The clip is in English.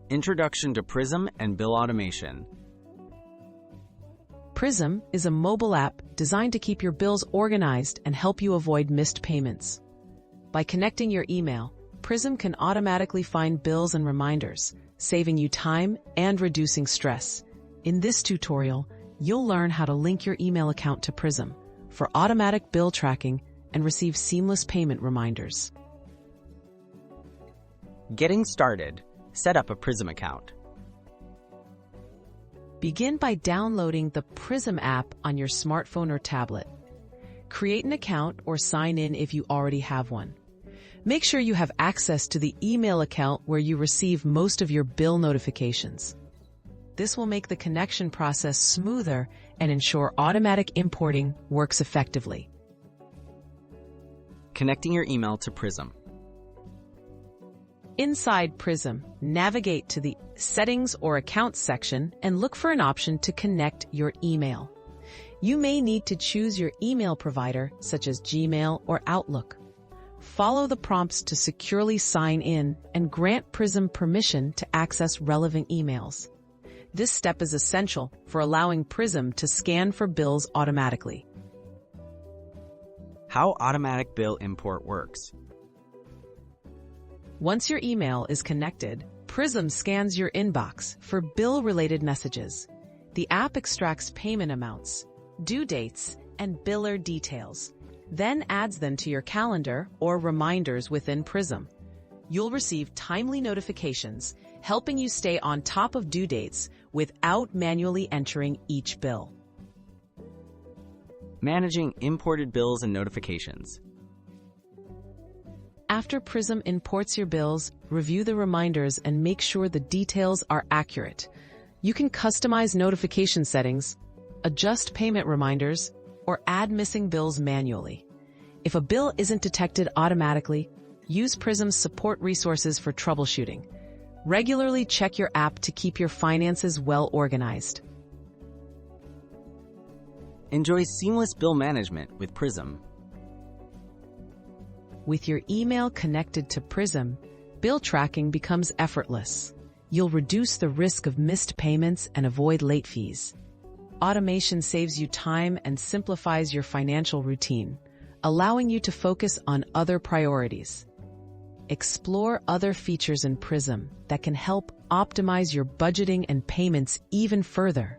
Introduction to Prism and Bill Automation. Prism is a mobile app designed to keep your bills organized and help you avoid missed payments. By connecting your email, Prism can automatically find bills and reminders, saving you time and reducing stress. In this tutorial, you'll learn how to link your email account to Prism for automatic bill tracking and receive seamless payment reminders. Getting started. Set up a Prism account. Begin by downloading the Prism app on your smartphone or tablet. Create an account or sign in if you already have one. Make sure you have access to the email account where you receive most of your bill notifications. This will make the connection process smoother and ensure automatic importing works effectively. Connecting your email to Prism. Inside Prism, navigate to the Settings or Accounts section and look for an option to connect your email. You may need to choose your email provider, such as Gmail or Outlook. Follow the prompts to securely sign in and grant Prism permission to access relevant emails. This step is essential for allowing Prism to scan for bills automatically. How automatic bill import works. Once your email is connected, Prism scans your inbox for bill-related messages. The app extracts payment amounts, due dates, and biller details, then adds them to your calendar or reminders within Prism. You'll receive timely notifications, helping you stay on top of due dates without manually entering each bill. Managing imported bills and notifications. After Prism imports your bills, review the reminders and make sure the details are accurate. You can customize notification settings, adjust payment reminders, or add missing bills manually. If a bill isn't detected automatically, use Prism's support resources for troubleshooting. Regularly check your app to keep your finances well organized. Enjoy seamless bill management with Prism. With your email connected to Prism, bill tracking becomes effortless. You'll reduce the risk of missed payments and avoid late fees. Automation saves you time and simplifies your financial routine, allowing you to focus on other priorities. Explore other features in Prism that can help optimize your budgeting and payments even further.